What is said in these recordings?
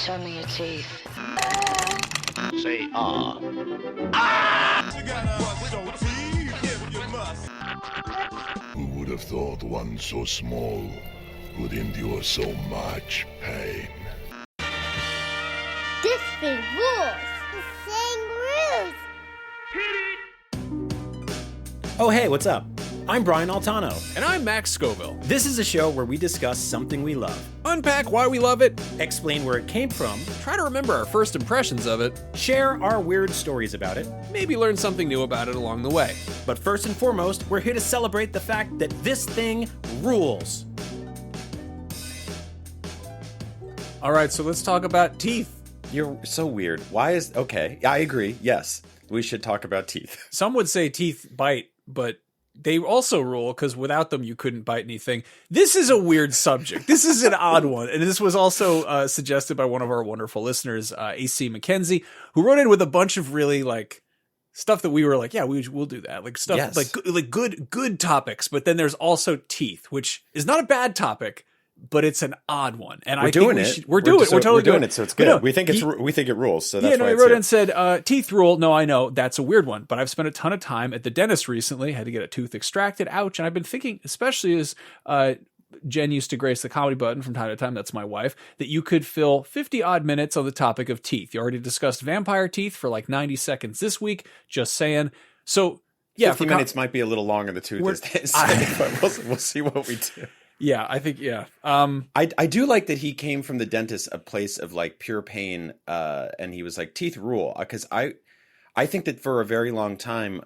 Show me your teeth. Say ah. Who would have thought one so small would endure so much pain? This thing rules. The thing rules. Oh hey, what's up? I'm Brian Altano. And I'm Max Scoville. This is a show where we discuss something we love, Unpack why we love it, explain where it came from, try to remember our first impressions of it, share our weird stories about it, maybe learn something new about it along the way. but first and foremost, we're here to celebrate the fact that this thing rules. All right, so let's talk about teeth. You're so weird. Why is... Okay, I agree. Yes, we should talk about teeth. Some would say teeth bite, but they also rule because without them you couldn't bite anything. This is a weird subject. This is an odd one. And this was also suggested by one of our wonderful listeners, AC MacKenzie, who wrote in with a bunch of really like stuff that we were like, yeah, we'll do that. Like stuff Yes. like good topics. But then there's also teeth, which is not a bad topic, but it's an odd one. And We're I doing think it. We're totally doing it. So it's But good. no, we think it rules. So that's yeah, no, why he it's wrote here. in and said, teeth rule. No, I know. That's a weird one. But I've spent a ton of time at the dentist recently. Had to get a tooth extracted. Ouch. And I've been thinking, especially as Jen used to grace the comedy button from time to time, that's my wife, that you could fill 50 odd minutes on the topic of teeth. You already discussed vampire teeth for like 90 seconds this week. Just saying. So, yeah. 50 minutes might be a little long in the tooth, as they say, but we'll see what we do. Yeah, I think, yeah. I do like that he came from the dentist, a place of like pure pain, and he was like, teeth rule. Because I think that for a very long time,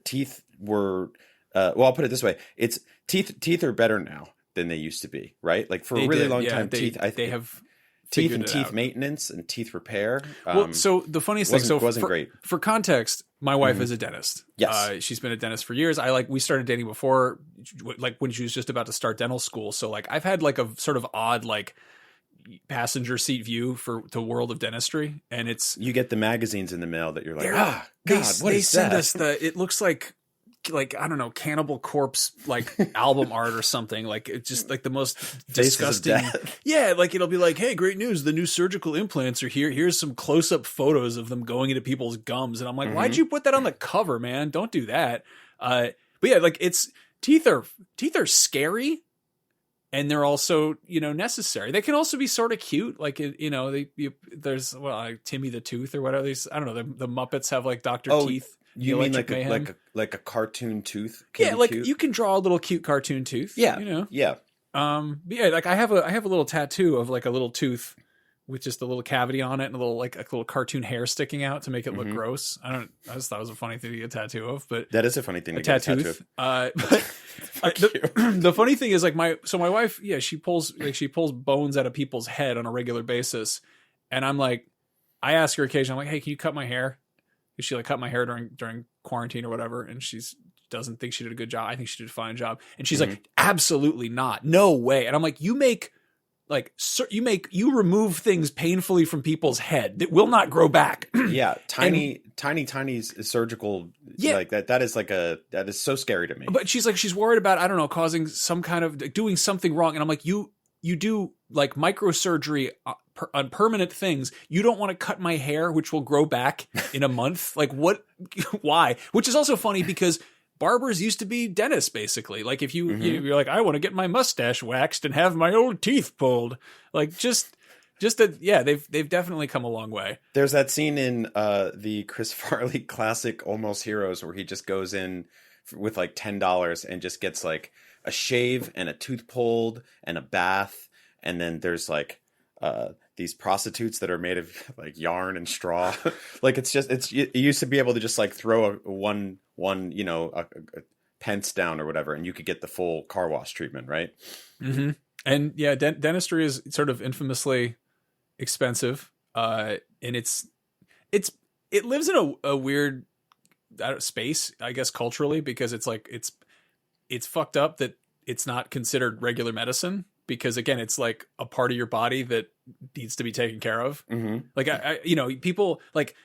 teeth were, well, I'll put it this way. It's teeth are better now than they used to be, right? Like for a really long time, teeth have teeth and figured it teeth out. maintenance and teeth repair. Well, so the funniest thing, wasn't great. For context, my wife is a dentist. Yes. She's been a dentist for years. We started dating before, like when she was just about to start dental school. So like I've had like a sort of odd like passenger seat view for the world of dentistry, and it's You get the magazines in the mail that you're like, God, what they is send that? us it looks like I don't know, Cannibal Corpse like album art or something. Like it's just like the most disgusting. death. Yeah, like it'll be like, hey, great news, the new surgical implants are here. Here's some close up photos of them going into people's gums, and I'm like, why'd you put that on the cover, man? Don't do that. But yeah, like it's teeth are scary. And they're also, necessary. They can also be sort of cute. Like, there's Timmy the Tooth or whatever. I don't know. The Muppets have like Dr. Teeth. You mean Electric like a cartoon tooth? Yeah, like cute? you can draw a little cute cartoon tooth. Yeah, Yeah. But yeah, like I have a little tattoo of like a little tooth with just a little cavity on it and a little cartoon hair sticking out to make it look gross. I just thought it was a funny thing to get a tattoo of, but that is a funny thing to a get a tattoo. tattoo. The funny thing is like my wife, yeah, she pulls bones out of people's head on a regular basis. And I'm like, I ask her occasionally, I'm like, hey, can you cut my hair? She like cut my hair during quarantine or whatever. And doesn't think she did a good job. I think she did a fine job. And she's like, absolutely not. No way. And I'm like, you remove things painfully from people's head that will not grow back. Yeah. Tiny surgical. Yeah. Like that is so scary to me. But she's worried about, I don't know, causing some kind of doing something wrong. And I'm like, you do like microsurgery on permanent things. You don't want to cut my hair, which will grow back in a month. Like what, why? Which is also funny because barbers used to be dentists, basically. Like if you're like, I want to get my mustache waxed and have my old teeth pulled. Like just that, yeah, they've definitely come a long way. There's that scene in the Chris Farley classic Almost Heroes where he just goes in with like $10 and just gets like a shave and a tooth pulled and a bath, and then there's like these prostitutes that are made of like yarn and straw. Like you used to be able to just like throw one a pence down or whatever, and you could get the full car wash treatment, right? Mm-hmm. And yeah, dentistry is sort of infamously expensive, and it lives in a weird space, I guess, culturally, because it's like it's fucked up that it's not considered regular medicine. Because again, it's like a part of your body that needs to be taken care of. Mm-hmm. Like people like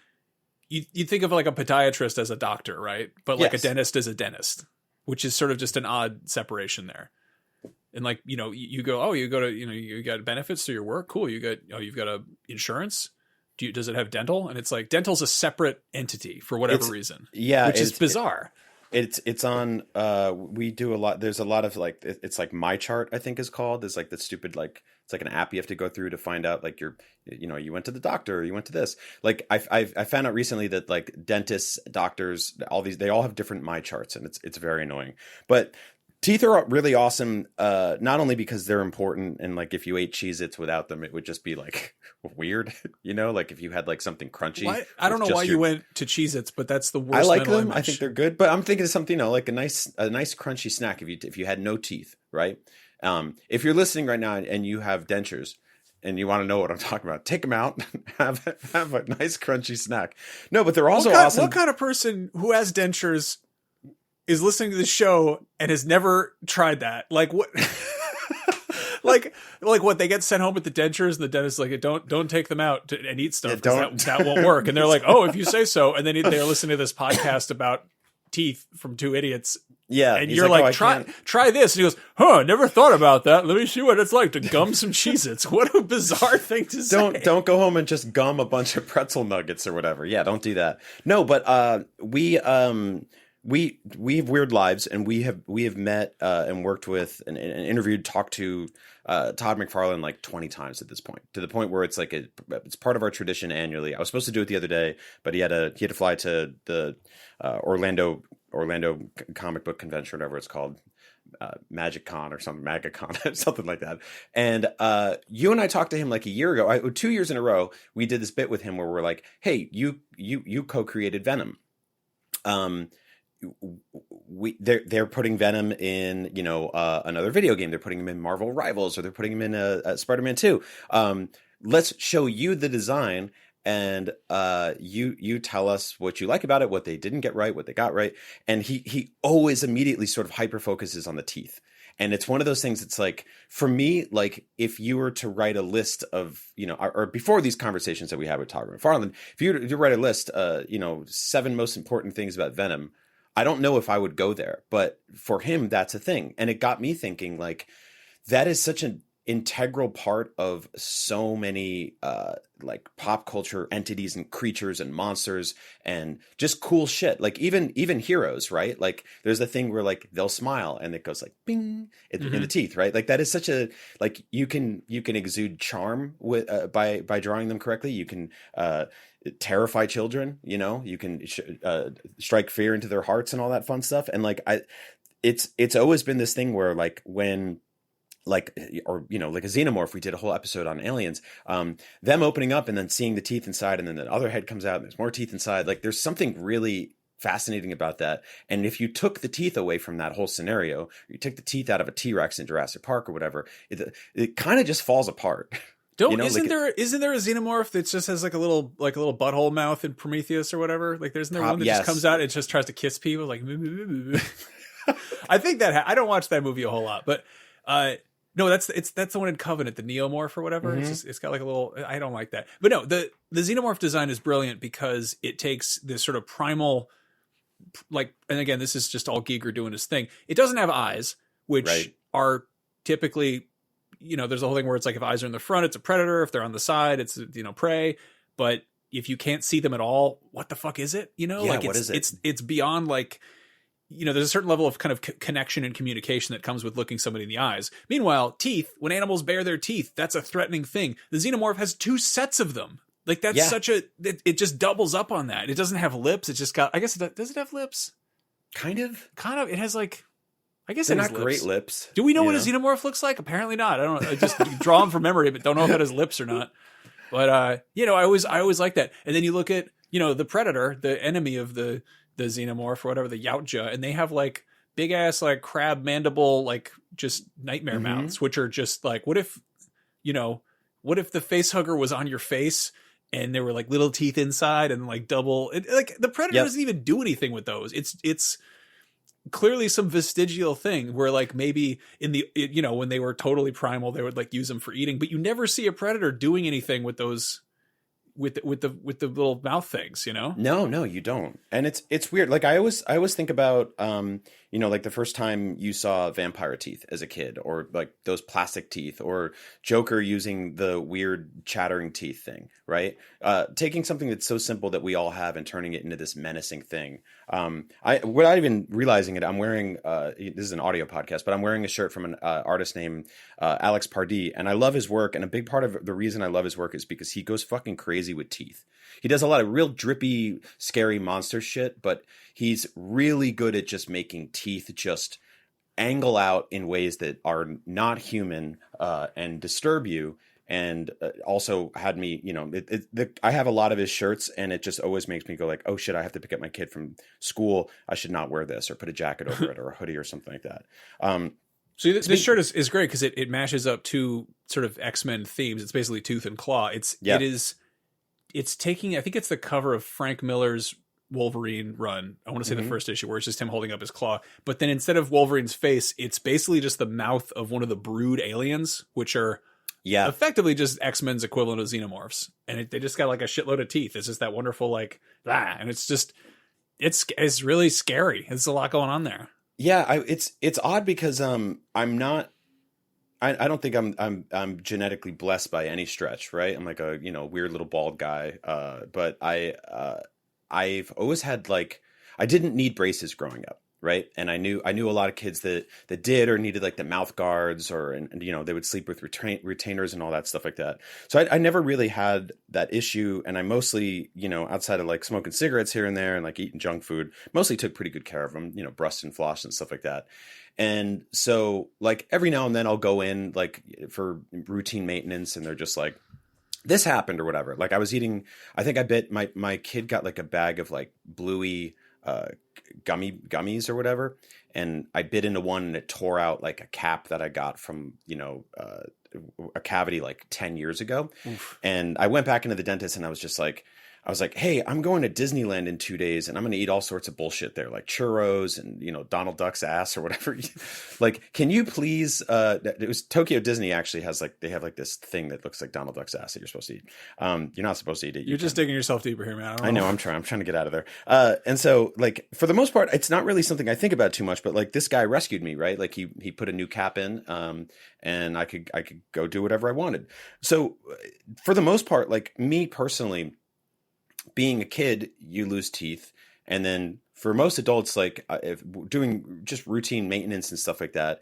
you think of like a podiatrist as a doctor, right? But like a dentist is a dentist, which is sort of just an odd separation there. And like, you go, oh, you go to, you got benefits through your work. Cool. You've got a insurance. Does it have dental? And it's like, dental's a separate entity for whatever reason. Yeah. Which is bizarre. It's on, we do a lot. There's a lot of like, it's like My Chart, I think is called. There's like the stupid, like, it's like an app you have to go through to find out like you went to the doctor, or you went to this. Like I found out recently that like dentists, doctors, they all have different My Charts, and it's very annoying. But teeth are really awesome, not only because they're important, and like if you ate Cheez-Its without them, it would just be like weird, like if you had like something crunchy. I don't know why you went to Cheez-Its, but that's the worst. I like them. Image. I think they're good, but I'm thinking of something, like a nice crunchy snack if you had no teeth, right? If you're listening right now and you have dentures and you want to know what I'm talking about, take them out, have a nice crunchy snack. No, but they're also awesome. What kind of person who has dentures is listening to the show and has never tried that? Like what? like what? They get sent home with the dentures, and the dentist is like, don't take them out and eat stuff. That won't work. And they're like, oh, if you say so. And then they're listening to this podcast about teeth from two idiots. Yeah, and you're like, try this. And he goes, never thought about that. Let me see what it's like to gum some Cheez-Its. What a bizarre thing to say. Don't go home and just gum a bunch of pretzel nuggets or whatever. Yeah, don't do that. No, but we have weird lives, and we have met and worked with and interviewed, talked to Todd McFarlane like 20 times at this point, to the point where it's like it's part of our tradition annually. I was supposed to do it the other day, but he had to fly to the Orlando comic book convention, whatever it's called, Magic Con or something, MagaCon, something like that. And you and I talked to him like a year ago, 2 years in a row. We did this bit with him where we're like, hey, you co-created Venom. They're putting Venom in another video game. They're putting him in Marvel Rivals, or they're putting him in Spider-Man 2. Let's show you the design, and you tell us what you like about it, what they didn't get right, what they got right. And he always immediately sort of hyper focuses on the teeth. And it's one of those things that's like, for me, like if you were to write a list of, or before these conversations that we had with Todd McFarlane, if you were to write a list, 7 most important things about Venom, I don't know if I would go there, but for him, that's a thing. And it got me thinking, like, that is such an integral part of so many like pop culture entities and creatures and monsters and just cool shit. Like even heroes, right? Like there's a thing where like they'll smile and it goes like bing in the teeth, right? Like that is such a, like you can exude charm with by drawing them correctly. You can terrify children, you can strike fear into their hearts and all that fun stuff. And like it's always been this thing where like when like a xenomorph, we did a whole episode on aliens, them opening up and then seeing the teeth inside, and then the other head comes out and there's more teeth inside. Like there's something really fascinating about that. And if you took the teeth away from that whole scenario, you took the teeth out of a T-Rex in Jurassic Park or whatever, it kind of just falls apart. Isn't there a xenomorph that just has like a little butthole mouth in Prometheus or whatever? Like there's one that just comes out and just tries to kiss people like I think that I don't watch that movie a whole lot, but no, that's the one in Covenant, the Neomorph or whatever. Mm-hmm. It's got like a little, I don't like that. But no, the xenomorph design is brilliant because it takes this sort of primal, like, and again, this is just all Giger doing his thing. It doesn't have eyes, which are typically, there's a whole thing where it's like if eyes are in the front, it's a predator. If they're on the side, it's, prey. But if you can't see them at all, what the fuck is it? What is it? It's beyond like, there's a certain level of kind of connection and communication that comes with looking somebody in the eyes. Meanwhile, teeth, when animals bare their teeth, that's a threatening thing. The xenomorph has 2 sets of them. Like that's it just doubles up on that. It doesn't have lips. It just got, I guess, does it have lips? Kind of. It has like, I guess they're it has not lips. Great lips. Do we know what a xenomorph looks like? Apparently not. I don't know. I just draw them from memory, but don't know if it has lips or not. But, I always like that. And then you look at, the predator, the enemy of the xenomorph or whatever, the Yautja, and they have like big ass like crab mandible, like just nightmare mouths, which are just like, what if the face hugger was on your face and there were like little teeth inside and like double, like the predator doesn't even do anything with those. It's clearly some vestigial thing where like maybe in the, when they were totally primal, they would like use them for eating, but you never see a predator doing anything with those with the little mouth things, you know? No, you don't. And it's weird. Like I always think about like the first time you saw vampire teeth as a kid, or like those plastic teeth, or Joker using the weird chattering teeth thing, right? Taking something that's so simple that we all have and turning it into this menacing thing. Without even realizing it, I'm wearing this is an audio podcast, but I'm wearing a shirt from an artist named Alex Pardee, and I love his work. And a big part of the reason I love his work is because he goes fucking crazy with teeth. He does a lot of real drippy, scary monster shit, but he's really good at just making teeth just angle out in ways that are not human and disturb you. And also had me, I have a lot of his shirts, and it just always makes me go like, oh shit, I have to pick up my kid from school. I should not wear this, or put a jacket over it, or a hoodie or something like that. So this shirt is great because it mashes up two sort of X-Men themes. It's basically tooth and claw. It's taking, I think it's the cover of Frank Miller's Wolverine run. I want to say the first issue, where it's just him holding up his claw. But then instead of Wolverine's face, it's basically just the mouth of one of the brood aliens, which are effectively just X-Men's equivalent of xenomorphs. And they just got like a shitload of teeth. It's just that wonderful and it's just, it's really scary. There's a lot going on there. Yeah, it's odd because I'm not. I don't think I'm genetically blessed by any stretch, right? I'm like a weird little bald guy, but I've always had I didn't need braces growing up, right? And I knew a lot of kids that did, or needed like the mouth guards, or and they would sleep with retainers and all that stuff like that. So I never really had that issue, and I mostly outside of like smoking cigarettes here and there and like eating junk food, mostly took pretty good care of them, brushed and flossed and stuff like that. And so like every now and then I'll go in like for routine maintenance, and they're just like, this happened or whatever. Like I think I bit my kid got like a bag of like bluey gummies or whatever, and I bit into one, and it tore out like a cap that I got from a cavity like 10 years ago. Oof. And I went back into the dentist, and I was like, hey, I'm going to Disneyland in 2 days, and I'm going to eat all sorts of bullshit there, like churros and, Donald Duck's ass or whatever. Like, can you please, it was Tokyo Disney actually has they have like this thing that looks like Donald Duck's ass that you're supposed to eat. You're not supposed to eat it. You're just digging yourself deeper here, man. I know. I'm trying to get out of there. And so like, for the most part, it's not really something I think about too much, but like this guy rescued me, right? Like he put a new cap in, and I could go do whatever I wanted. So for the most part, like me personally, being a kid, you lose teeth. And then for most adults, like if doing just routine maintenance and stuff like that,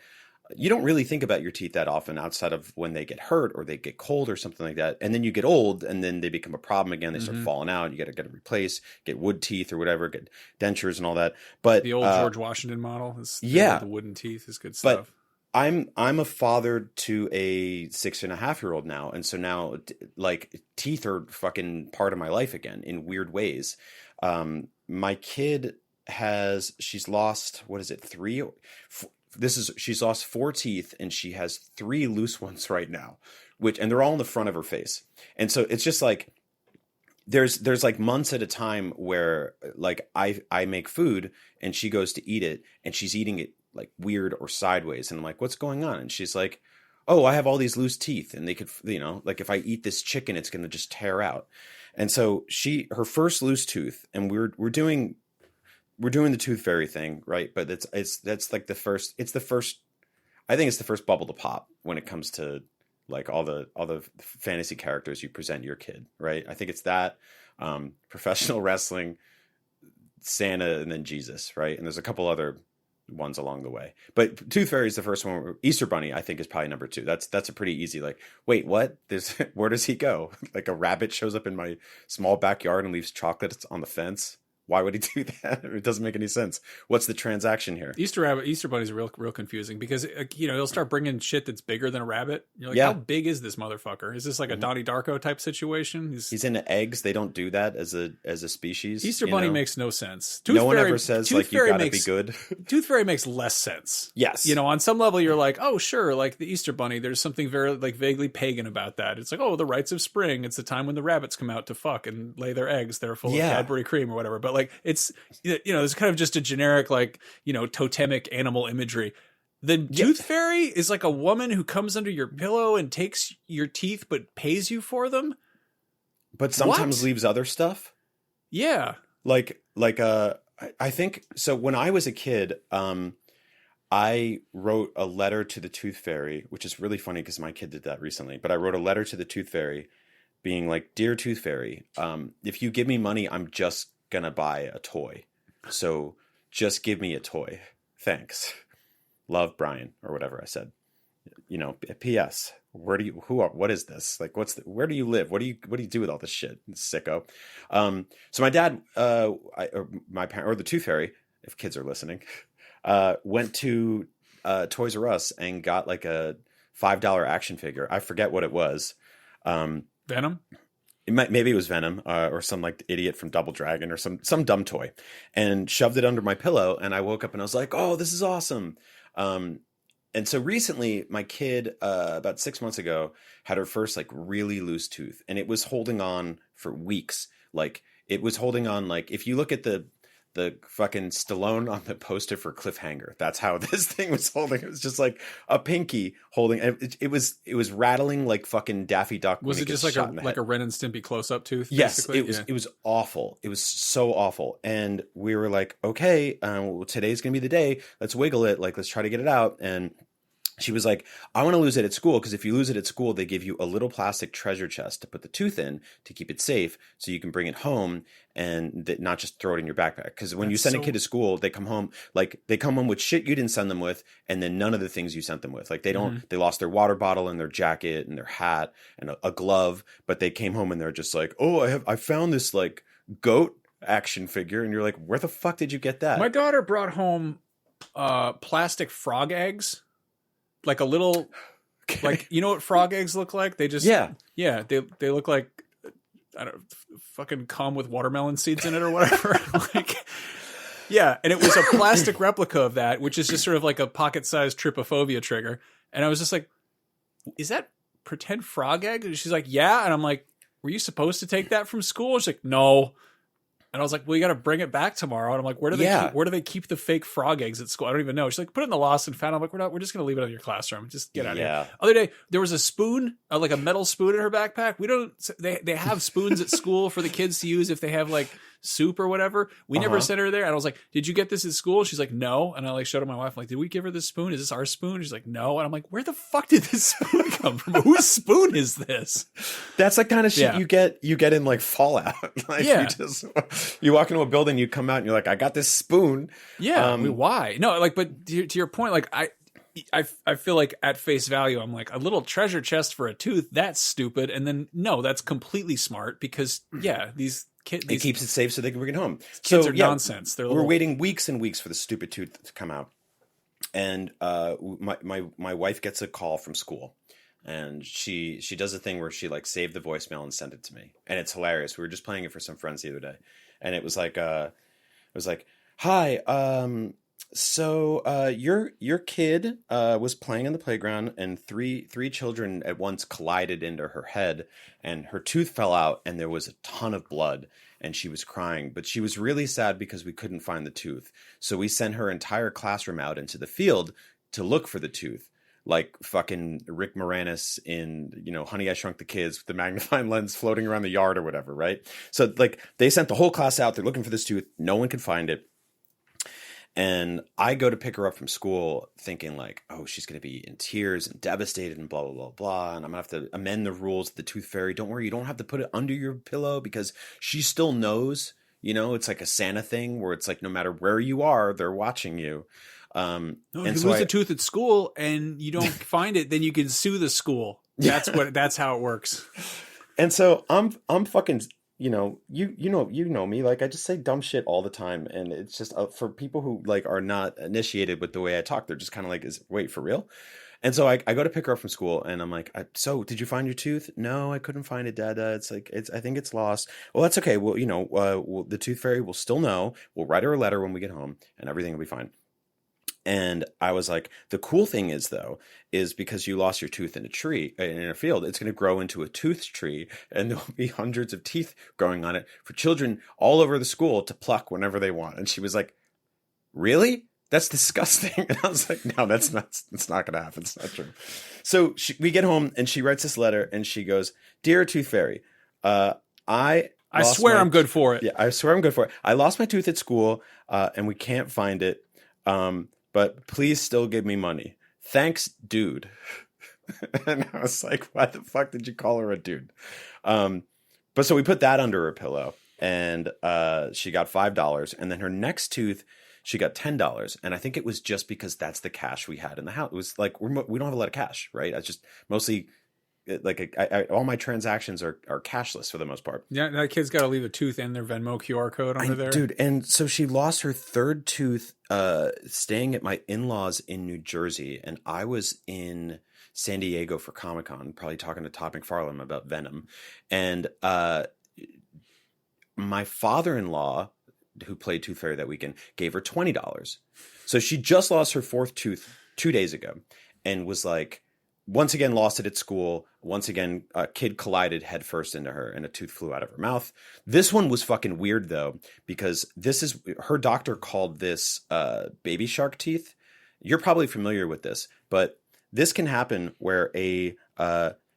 you don't really think about your teeth that often outside of when they get hurt or they get cold or something like that. And then you get old, and then they become a problem again. They start falling out. You got to get it replaced, get wood teeth or whatever, get dentures and all that. But the old George Washington model is the wooden teeth is good stuff. But I'm a father to a 6.5-year-old now. And so now like teeth are fucking part of my life again in weird ways. My kid she's lost, what is it? She's lost 4 teeth, and she has 3 loose ones right now, and they're all in the front of her face. And so it's just like, there's like months at a time where like I make food and she goes to eat it, and she's eating it like weird or sideways. And I'm like, what's going on? And she's like, oh, I have all these loose teeth, and they could, like if I eat this chicken, it's going to just tear out. And so her first loose tooth, and we're doing the tooth fairy thing, right? But that's like the first, I think it's the first bubble to pop when it comes to like all the fantasy characters you present your kid, right? I think it's that, professional wrestling, Santa, and then Jesus, right? And there's a couple other ones along the way, but Tooth Fairy is the first one. Easter Bunny, I think, is probably number 2. That's a pretty easy, like, wait, what? Where does he go? Like a rabbit shows up in my small backyard and leaves chocolates on the fence. Why would he do that? It doesn't make any sense. What's the transaction here? Easter Bunny's real confusing because he'll start bringing shit that's bigger than a rabbit. You're like, how big is this motherfucker? Is this like a Donnie Darko type situation? He's into eggs. They don't do that as a species. Easter Bunny makes no sense. No one ever says like you gotta be good. Tooth Fairy makes less sense. Yes. On some level you're like, oh sure, like the Easter Bunny, there's something very like vaguely pagan about that. It's like, oh, the rites of spring. It's the time when the rabbits come out to fuck and lay their eggs. They're full of Cadbury cream or whatever. But like it's it's kind of just a generic, like, totemic animal imagery. The Tooth Fairy is like a woman who comes under your pillow and takes your teeth, but pays you for them. but sometimes What? leaves other stuff. Yeah. I think so. When I was a kid, I wrote a letter to the Tooth Fairy, which is really funny because my kid did that recently. But I wrote a letter to the Tooth Fairy, being like, "Dear Tooth Fairy, if you give me money, I'm just gonna buy a toy. So just give me a toy. Thanks. Love, Brian," or whatever I said. P.S. What is this? Like, where do you live? What do you do with all this shit, sicko? So my dad, or my parent, or the Tooth Fairy, if kids are listening, went to Toys R Us and got like a $5 action figure. I forget what it was. Venom? Maybe it was Venom, or some like idiot from Double Dragon, or some dumb toy, and shoved it under my pillow. And I woke up and I was like, "Oh, this is awesome." And so recently, my kid, about 6 months ago, had her first like really loose tooth, and it was holding on for weeks. Like it was holding on. Like if you look at the fucking Stallone on the poster for Cliffhanger, that's how this thing was holding. It was just like a pinky holding. It was rattling like fucking Daffy Duck. Was it just like a Ren and Stimpy close up tooth? Yes, basically? It was awful. It was so awful, and we were like, okay, well, today's gonna be the day. Let's wiggle it. Like, let's try to get it out. And she was like, I want to lose it at school, because if you lose it at school, they give you a little plastic treasure chest to put the tooth in to keep it safe, so you can bring it home and not just throw it in your backpack. Because when you send a kid to school, they come home with shit you didn't send them with, and then none of the things you sent them with. Like they lost their water bottle and their jacket and their hat and a glove, but they came home and they're just like, oh, I found this like goat action figure, and you're like, where the fuck did you get that? My daughter brought home plastic frog eggs. Like a little, like, you know what frog eggs look like? They just, yeah, they look like, I don't know, fucking cum with watermelon seeds in it or whatever. Like, yeah. And it was a plastic replica of that, which is just sort of like a pocket-sized trypophobia trigger. And I was just like, is that pretend frog egg? And she's like, yeah. And I'm like, were you supposed to take that from school? She's like, no. And I was like, well, you got to bring it back tomorrow. And I'm like, where do they keep the fake frog eggs at school? I don't even know. She's like, put it in the lost and found. I'm like, we're just going to leave it in your classroom. Just get out of here. Other day, there was a spoon, like a metal spoon in her backpack. They have spoons at school for the kids to use if they have like soup or whatever. We never sent her there. And I was like, did you get this at school? She's like, no. And I like showed her my wife. I'm like, did we give her this spoon? Is this our spoon? She's like, no. And I'm like, where the fuck did this spoon come from? Whose spoon is this? That's like kind of shit you get in like Fallout. Like you walk into a building, you come out and you're like, I got this spoon. Yeah. Why? No, like, but to your point, like I feel like at face value, I'm like, a little treasure chest for a tooth, that's stupid. And then no, that's completely smart, because these kids, it keeps it safe so they can bring it home. Kids are nonsense. We're waiting weeks and weeks for the stupid tooth to come out. And my wife gets a call from school, and she does a thing where she like saved the voicemail and sent it to me, and it's hilarious. We were just playing it for some friends the other day, and it was like hi, so your kid was playing in the playground, and three children at once collided into her head, and her tooth fell out, and there was a ton of blood, and she was crying, but she was really sad because we couldn't find the tooth. So we sent her entire classroom out into the field to look for the tooth, like fucking Rick Moranis in, Honey, I Shrunk the Kids with the magnifying lens floating around the yard or whatever, right? So like they sent the whole class out, they're looking for this tooth, no one can find it. And I go to pick her up from school thinking like, oh, she's going to be in tears and devastated and blah, blah, blah, blah. And I'm going to have to amend the rules of the Tooth Fairy. Don't worry, you don't have to put it under your pillow, because she still knows, it's like a Santa thing where it's like, no matter where you are, they're watching you. No, if you lose a tooth at school and you don't find it, then you can sue the school. That's how it works. And so I'm fucking... you know me, like I just say dumb shit all the time, and it's just for people who like are not initiated with the way I talk, they're just kind of like, wait, for real? And so I go to pick her up from school, and I'm like, so did you find your tooth? No, I couldn't find it, Dada. It's like, I think it's lost. Well, that's okay. Well, the Tooth Fairy will still know. We'll write her a letter when we get home, and everything will be fine. And I was like, the cool thing is because you lost your tooth in a field, it's going to grow into a tooth tree, and there'll be hundreds of teeth growing on it for children all over the school to pluck whenever they want. And she was like, really? That's disgusting. And I was like, no, that's not going to happen. It's not true. So we get home, and she writes this letter, and she goes, Dear Tooth Fairy, I swear I'm good for it. Yeah, I swear I'm good for it. I lost my tooth at school, and we can't find it. But please still give me money. Thanks, dude. And I was like, why the fuck did you call her a dude? But so we put that under her pillow, and she got $5. And then her next tooth, she got $10. And I think it was just because that's the cash we had in the house. It was like, we don't have a lot of cash, right? I just mostly, like, all my transactions are cashless for the most part. Yeah, that kid's got to leave a tooth and their Venmo QR code under there. Dude, and so she lost her third tooth staying at my in-laws in New Jersey. And I was in San Diego for Comic-Con, probably talking to Todd McFarlane about Venom. And my father-in-law, who played Tooth Fairy that weekend, gave her $20. So she just lost her fourth tooth 2 days ago and was like, once again, lost it at school. Once again, a kid collided headfirst into her and a tooth flew out of her mouth. This one was fucking weird, though, because her doctor called this baby shark teeth. You're probably familiar with this, but this can happen where a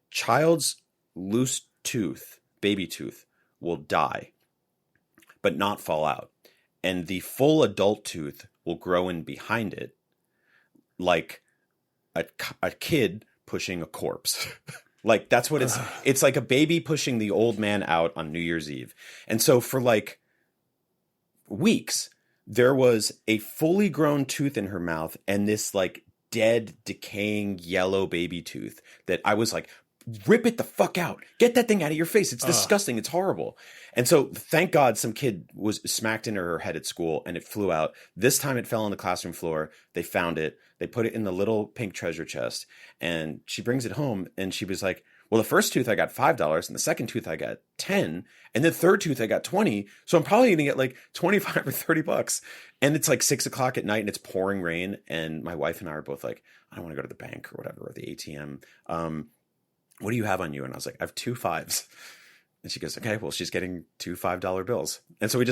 child's loose tooth, baby tooth, will die, but not fall out. And the full adult tooth will grow in behind it like a kid pushing a corpse. Like, that's what it's like a baby pushing the old man out on New Year's Eve. And so for like weeks, there was a fully grown tooth in her mouth and this like dead, decaying yellow baby tooth that I was like, rip it the fuck out. Get that thing out of your face. It's disgusting. It's horrible. And so thank God some kid was smacked into her head at school and it flew out. This time it fell on the classroom floor. They found it. They put it in the little pink treasure chest and she brings it home and she was like, well, the first tooth I got $5 and the second tooth I got 10 and the third tooth I got 20. So I'm probably going to get like 25 or $30. And it's like 6:00 at night and it's pouring rain. And my wife and I are both like, I don't want to go to the bank or whatever, or the ATM. What do you have on you? And I was like, I have 2 5s. And she goes, okay, well, she's getting 2 $5 bills. And so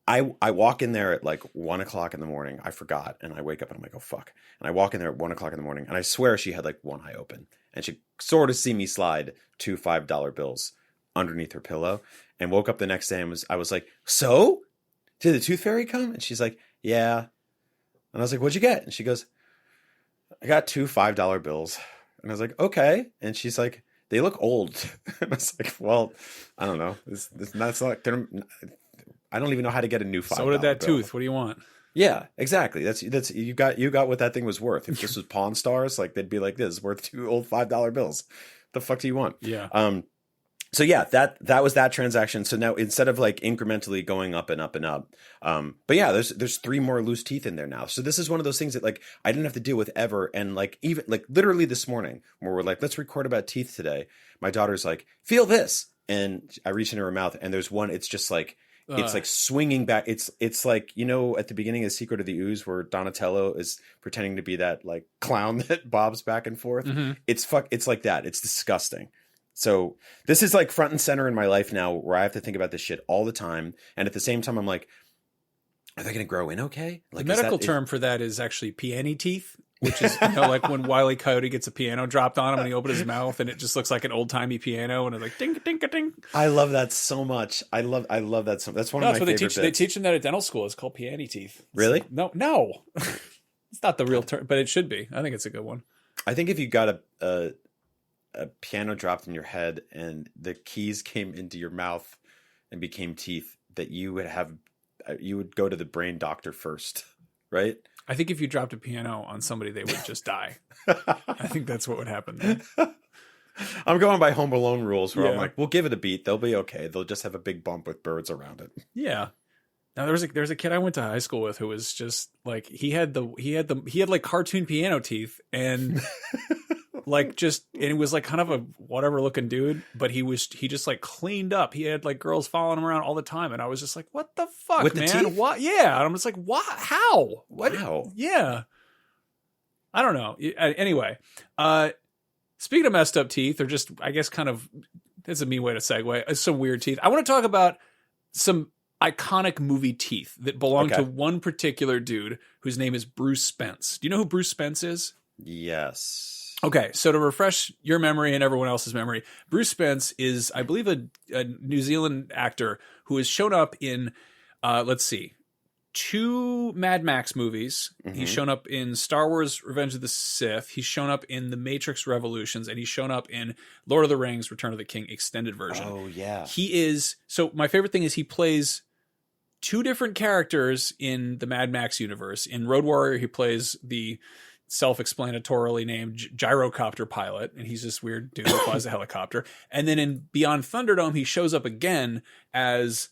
I walk in there at like 1:00 in the morning. I forgot. And I wake up and I'm like, oh, fuck. And I walk in there at 1:00 in the morning and I swear she had like one eye open and she sort of see me slide 2 $5 bills underneath her pillow and woke up the next day and I was like, so did the Tooth Fairy come? And she's like, yeah. And I was like, what'd you get? And she goes, I got 2 $5 bills. And I was like, okay. And she's like, they look old. And I was like, well, I don't know. That's not, I don't even know how to get a new $5 So did that bill. tooth. What do you want? Yeah, exactly. That's you got what that thing was worth. If this was Pawn Stars, like they'd be like, this is worth 2 old $5 bills. The fuck do you want? Yeah. So yeah, that was that transaction. So now instead of like incrementally going up and up and up, but yeah, there's 3 more loose teeth in there now. So this is one of those things that like I didn't have to deal with ever. And like even like literally this morning where we're like, let's record about teeth today. My daughter's like, feel this, and I reach into her mouth and there's one. It's just like it's like swinging back. It's like, you know, at the beginning of Secret of the Ooze where Donatello is pretending to be that like clown that bobs back and forth. Mm-hmm. It's like that. It's disgusting. So this is like front and center in my life now where I have to think about this shit all the time. And at the same time, I'm like, are they going to grow in okay? Like, the medical term for that is actually peony teeth, which is, you know, like when Wile E. Coyote gets a piano dropped on him and he opens his mouth and it just looks like an old timey piano and it's like ding, ding, ding. I love that so much. I love that so much. That's one of my favorite bits. They teach them that at dental school. It's called peony teeth. Really? No. It's not the real term, but it should be. I think it's a good one. I think if you got a piano dropped in your head and the keys came into your mouth and became teeth, that you would go to the brain doctor first, right? I think if you dropped a piano on somebody, they would just die. I think that's what would happen then. I'm going by Home Alone rules where I'm like, we'll give it a beat. They'll be okay. They'll just have a big bump with birds around it. Yeah. Now there's a kid I went to high school with who was just like, he had like cartoon piano teeth and like and it was like kind of a whatever looking dude, but he just like cleaned up. He had like girls following him around all the time. And I was just like, what the fuck, with man? The teeth? What? Yeah. And I'm just like, what? How? What? Wow. Yeah. I don't know. Anyway, speaking of messed up teeth, or just, I guess kind of, that's a mean way to segue, some weird teeth. I want to talk about some iconic movie teeth that belong to one particular dude whose name is Bruce Spence. Do you know who Bruce Spence is? Yes. Okay, so to refresh your memory and everyone else's memory, Bruce Spence is, I believe, a New Zealand actor who has shown up in, let's see, 2 Mad Max movies. Mm-hmm. He's shown up in Star Wars Revenge of the Sith. He's shown up in The Matrix Revolutions, and he's shown up in Lord of the Rings Return of the King extended version. Oh, yeah. He is, so my favorite thing is he plays 2 different characters in the Mad Max universe. In Road Warrior, he plays the self-explanatorily named gyrocopter pilot, and he's this weird dude who flies a helicopter. And then in Beyond Thunderdome, he shows up again as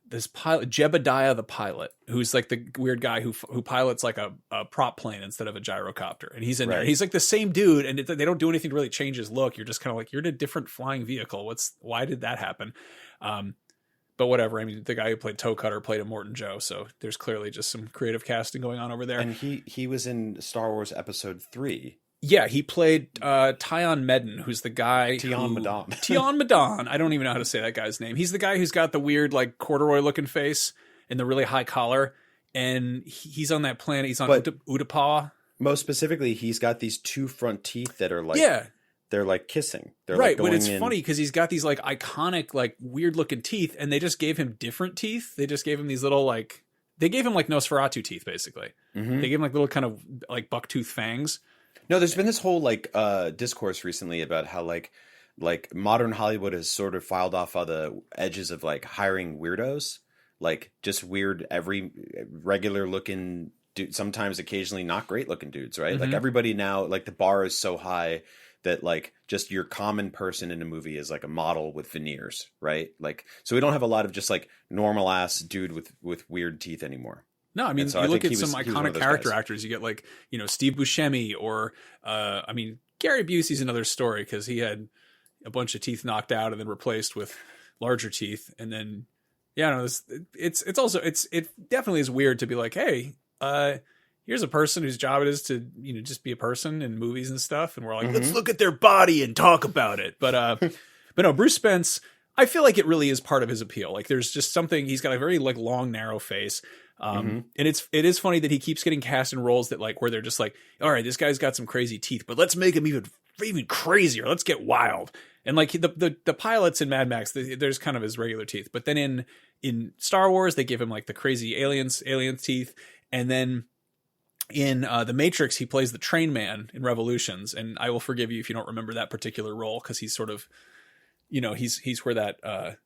this pilot, Jebediah the pilot, who's like the weird guy who pilots like a prop plane instead of a gyrocopter. And he's in there. He's like the same dude, and they don't do anything to really change his look. You're just kind of like, you're in a different flying vehicle. Why did that happen? But whatever. I mean, the guy who played Toe Cutter played Immortan Joe, so there's clearly just some creative casting going on over there. And he was in Star Wars Episode 3. Yeah, he played Tion Medon, who's the guy Tion Medon. Tion Medon. I don't even know how to say that guy's name. He's the guy who's got the weird, like, corduroy-looking face and the really high collar, and he's on that planet. He's on Utapau. Most specifically, he's got these 2 front teeth that are like... Yeah. They're like kissing. They're right, like going but it's in... funny because he's got these like iconic, like weird looking teeth, and they just gave him different teeth. They just gave him these little like, they gave him like Nosferatu teeth, basically. Mm-hmm. They gave him like little kind of like bucktooth fangs. No, there's been this whole like discourse recently about how like modern Hollywood has sort of filed off on the edges of like hiring weirdos, like just weird, every regular looking dude, sometimes occasionally not great looking dudes, right? Mm-hmm. Like everybody now, like the bar is so high that like just your common person in a movie is like a model with veneers, right? Like, so we don't have a lot of just like normal ass dude with weird teeth anymore. No, I mean, so you I look think at some iconic character actors. You get like, you know, Steve Buscemi or, I mean, Gary Busey's another story because he had a bunch of teeth knocked out and then replaced with larger teeth. And then, yeah, no, it's also, it definitely is weird to be like, hey, here's a person whose job it is to, you know, just be a person in movies and stuff. And we're like, let's look at their body and talk about it. But no, Bruce Spence, I feel like it really is part of his appeal. Like there's just something, he's got a very like long, narrow face. And it is funny that he keeps getting cast in roles that like, where they're just like, all right, this guy's got some crazy teeth, but let's make him even crazier. Let's get wild. And like the pilots in Mad Max, there's kind of his regular teeth, but then in Star Wars, they give him like the crazy alien teeth. And then in The Matrix, he plays the train man in Revolutions. And I will forgive you if you don't remember that particular role, because he's sort of, you know, he's where that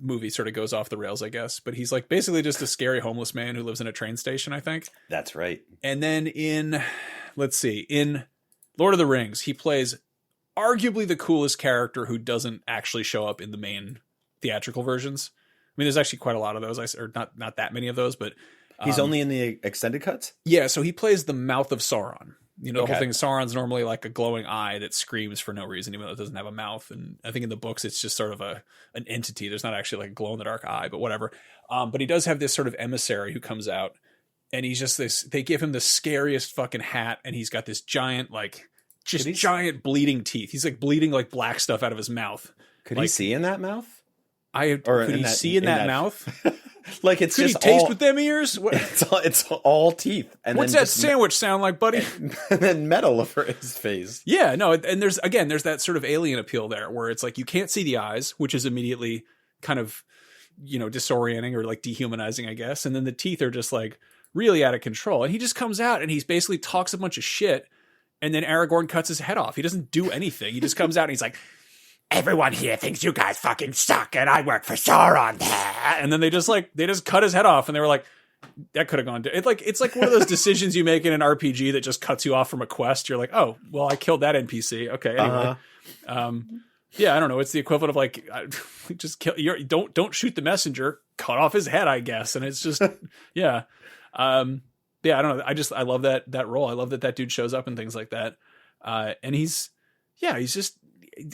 movie sort of goes off the rails, I guess. But he's like basically just a scary homeless man who lives in a train station, I think. That's right. And then in Lord of the Rings, he plays arguably the coolest character who doesn't actually show up in the main theatrical versions. I mean, there's actually quite a lot of those, or not that many of those, but he's only in the extended cuts? Yeah, so he plays the mouth of Sauron. You know, the Okay. whole thing, Sauron's normally like a glowing eye that screams for no reason, even though it doesn't have a mouth. And I think in the books, it's just sort of an entity. There's not actually like a glow in the dark eye, but whatever. But he does have this sort of emissary who comes out, and he's just they give him the scariest fucking hat, and he's got this giant, like, giant bleeding teeth. He's like bleeding like black stuff out of his mouth. Could he see in that mouth? Could he see in that mouth? Like it's Could just he taste all, with them ears? What? it's all teeth. And What's then that sandwich sound like, buddy? and then metal over his face. Yeah, no, and there's that sort of alien appeal there where it's like you can't see the eyes, which is immediately kind of, you know, disorienting or like dehumanizing, I guess. And then the teeth are just like really out of control. And he just comes out and he's basically talks a bunch of shit, and then Aragorn cuts his head off. He doesn't do anything. He just comes out and he's like, everyone here thinks you guys fucking suck and I work for Sauron. And then they just cut his head off, and they were like, that could have gone to, it's like one of those decisions you make in an RPG that just cuts you off from a quest. You're like, oh, well, I killed that NPC. Okay. Anyway. Yeah, I don't know. It's the equivalent of like, just kill, don't shoot the messenger, cut off his head, I guess. And it's just, yeah. Yeah, I don't know. I love that role. I love that dude shows up and things like that. And he's just,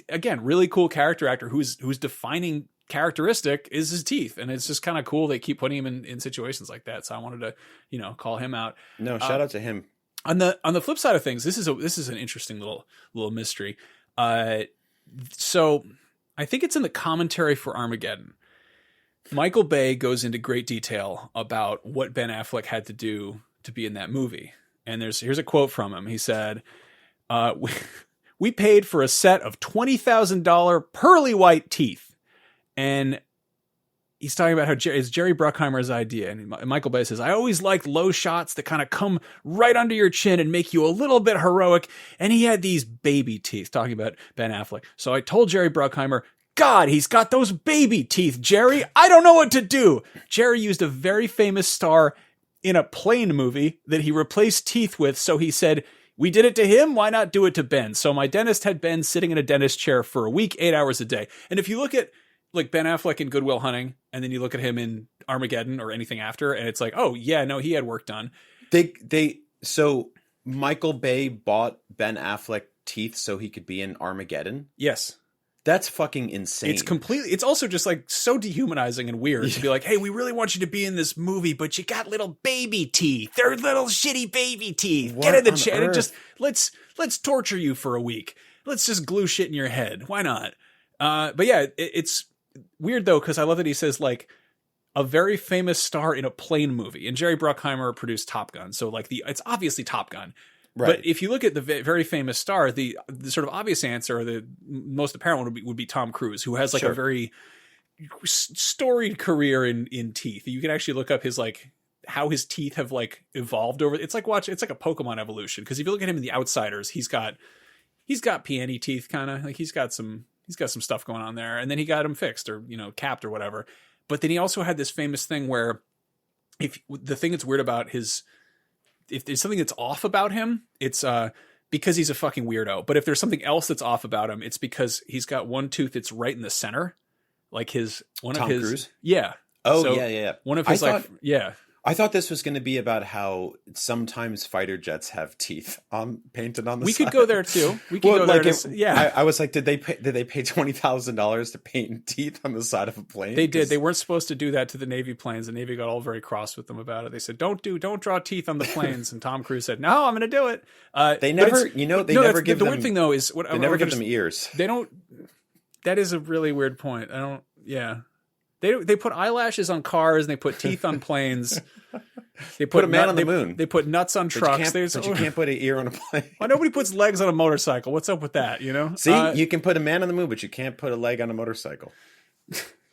again, really cool character actor whose defining characteristic is his teeth. And it's just kind of cool. They keep putting him in situations like that. So I wanted to, you know, call him out. No, shout out to him. On the flip side of things, this is an interesting little mystery. So I think it's in the commentary for Armageddon. Michael Bay goes into great detail about what Ben Affleck had to do to be in that movie. And here's a quote from him. He said, we paid for a set of $20,000 pearly white teeth. And he's talking about how it's Jerry Bruckheimer's idea. And Michael Bay says, I always liked low shots that kind of come right under your chin and make you a little bit heroic. And he had these baby teeth, talking about Ben Affleck. So I told Jerry Bruckheimer, God, he's got those baby teeth, Jerry. I don't know what to do. Jerry used a very famous star in a Plane movie that he replaced teeth with. So he said, we did it to him. Why not do it to Ben? So my dentist had Ben sitting in a dentist chair for a week, 8 hours a day. And if you look at like Ben Affleck in Good Will Hunting, and then you look at him in Armageddon or anything after, and it's like, oh yeah, no, he had work done. So Michael Bay bought Ben Affleck teeth so he could be in Armageddon. Yes. That's fucking insane. It's also just like so dehumanizing and weird to be like, hey, we really want you to be in this movie, but you got little baby teeth. They're little shitty baby teeth. What Get in the on chair and earth? just let's torture you for a week. Let's just glue shit in your head. Why not? But yeah, it's weird though, because I love that he says like a very famous star in a Plane movie, and Jerry Bruckheimer produced Top Gun, so like it's obviously Top Gun. Right. But if you look at the very famous star, the sort of obvious answer, or the most apparent one would be Tom Cruise, who has like a very storied career in teeth. You can actually look up his like how his teeth have like evolved over. It's like a Pokemon evolution, because if you look at him in The Outsiders, he's got peony teeth, kind of like he's got some stuff going on there, and then he got them fixed or capped or whatever. But then he also had this famous thing where if the thing that's weird about if there's something that's off about him, it's because he's a fucking weirdo. But if there's something else that's off about him, it's because he's got one tooth that's right in the center, like Tom Cruise? Yeah. Oh, so yeah. One of his I thought this was going to be about how sometimes fighter jets have teeth painted on the side. We could go there too. We could go there. I was like, did they pay $20,000 to paint teeth on the side of a plane? They did. They weren't supposed to do that to the Navy planes. The Navy got all very cross with them about it. They said, "Don't draw teeth on the planes." And Tom Cruise said, "No, I'm going to do it." They never give them. The weird thing though is they never give them ears. They don't. That is a really weird point. I don't. Yeah. They put eyelashes on cars and they put teeth on planes. They put a man on the moon. They put nuts on trucks. But you can't put an ear on a plane. Why nobody puts legs on a motorcycle? What's up with that? See, you can put a man on the moon, but you can't put a leg on a motorcycle.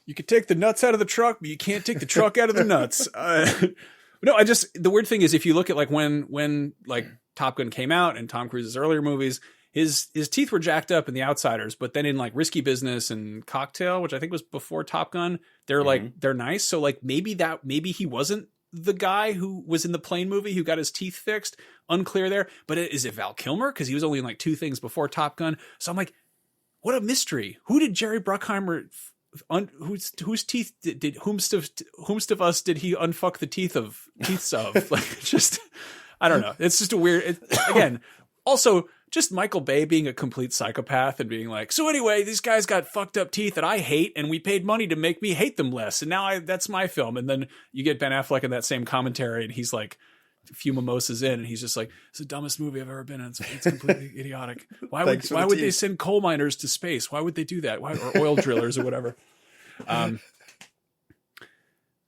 You can take the nuts out of the truck, but you can't take the truck out of the nuts. No, the weird thing is if you look at like when like Top Gun came out and Tom Cruise's earlier movies, his teeth were jacked up in The Outsiders, but then in like Risky Business and Cocktail, which I think was before Top Gun, they're like they're nice. So like maybe he wasn't the guy who was in the Plane movie who got his teeth fixed. Unclear there. But is it Val Kilmer? Because he was only in like 2 things before Top Gun. So I'm like, what a mystery. Who did Jerry Bruckheimer? Whose teeth did whomst of us did he unfuck the teeth of? Like just I don't know. It's just a weird. Again, also. Just Michael Bay being a complete psychopath and being like, so anyway, these guys got fucked up teeth that I hate, and we paid money to make me hate them less, and now that's my film. And then you get Ben Affleck in that same commentary, and he's like a few mimosas in, and he's just like, it's the dumbest movie I've ever been in. It's completely idiotic. Why would they send coal miners to space? Why would they do that? Or oil drillers or whatever. But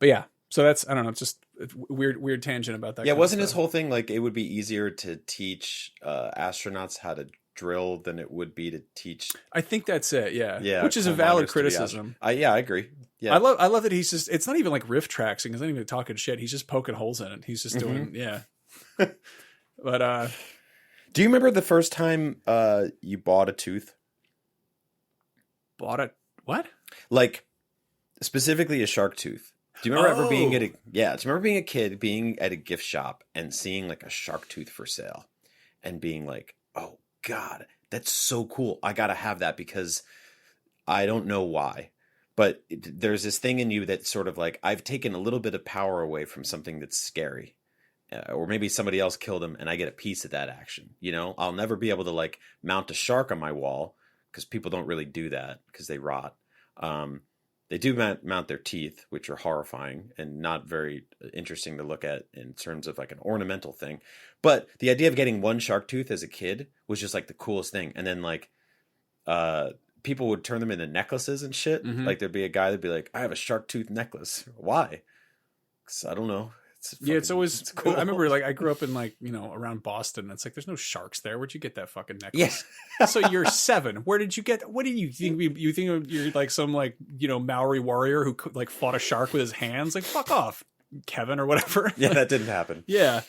yeah, so that's, I don't know, it's just a weird tangent about that. Yeah, wasn't his whole thing like it would be easier to teach astronauts how to drill than it would be to teach? I think that's it. Yeah, yeah, which is a valid criticism. I agree. Yeah, I love that he's just. It's not even like riff tracks. He's not even talking shit. He's just poking holes in it. He's just doing But do you remember the first time you bought a tooth? Bought it? What? Like specifically a shark tooth. Do you remember ever being at do you remember being a kid, being at a gift shop and seeing like a shark tooth for sale and being like, oh God, that's so cool. I got to have that because I don't know why, but there's this thing in you that's sort of like, I've taken a little bit of power away from something that's scary. Or maybe somebody else killed him and I get a piece of that action. I'll never be able to like mount a shark on my wall because people don't really do that because they rot. They do mount their teeth, which are horrifying and not very interesting to look at in terms of like an ornamental thing. But the idea of getting one shark tooth as a kid was just like the coolest thing. And then like people would turn them into necklaces and shit. Mm-hmm. Like there'd be a guy that'd be like, I have a shark tooth necklace. Why? 'Cause I don't know. It's always cool. I remember like I grew up in like, around Boston. It's like there's no sharks there. Where'd you get that fucking necklace? Yeah. So you're 7. Where did you get? What did you think? You think you're like some like Maori warrior who like fought a shark with his hands? Like fuck off, Kevin or whatever. Yeah, that didn't happen. Yeah.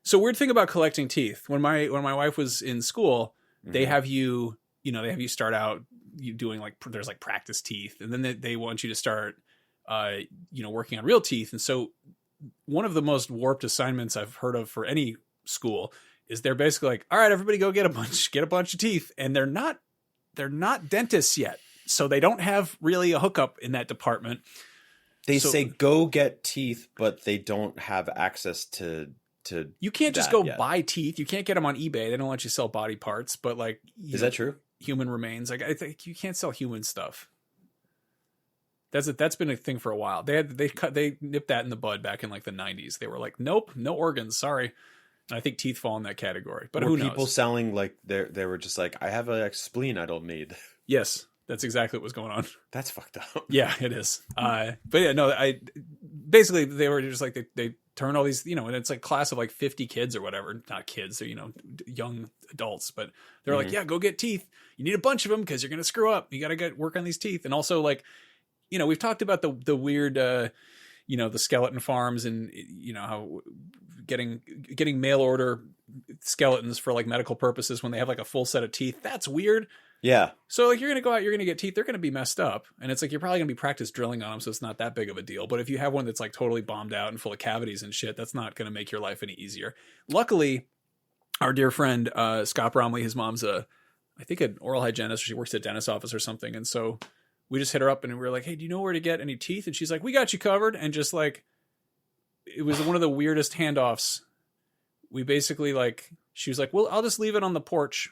So weird thing about collecting teeth. When my wife was in school, they have you start out doing like there's like practice teeth, and then they want you to start working on real teeth. And so one of the most warped assignments I've heard of for any school is they're basically like, all right, everybody go get a bunch of teeth. And they're not dentists yet. So they don't have really a hookup in that department. They say go get teeth, but they don't have access to you can't just go buy teeth. You can't get them on eBay. They don't let you sell body parts, but like, is that true? Human remains. Like I think you can't sell human stuff. That's been a thing for a while. They nipped that in the bud back in like the 90s. They were like, nope, no organs, sorry. And I think teeth fall in that category. But who knows? People selling like they were just like, I have a spleen I don't need. Yes, that's exactly what was going on. That's fucked up. Yeah, it is. But yeah, no, basically they were just like they turn all these, and it's like a class of like 50 kids or whatever. Not kids, they're young adults, but they're like, yeah, go get teeth. You need a bunch of them because you're gonna screw up. You got to work on these teeth, and also like. We've talked about the weird, the skeleton farms and, how getting mail order skeletons for like medical purposes when they have like a full set of teeth. That's weird. Yeah. So like you're going to go out, you're going to get teeth. They're going to be messed up. And it's like, you're probably going to be practice drilling on them. So it's not that big of a deal. But if you have one that's like totally bombed out and full of cavities and shit, that's not going to make your life any easier. Luckily, our dear friend, Scott Bromley, his mom's I think an oral hygienist, or she works at a dentist's office or something. And so we just hit her up and we were like, hey, do you know where to get any teeth? And she's like, we got you covered. And just like, it was one of the weirdest handoffs. We basically like, she was like, well, I'll just leave it on the porch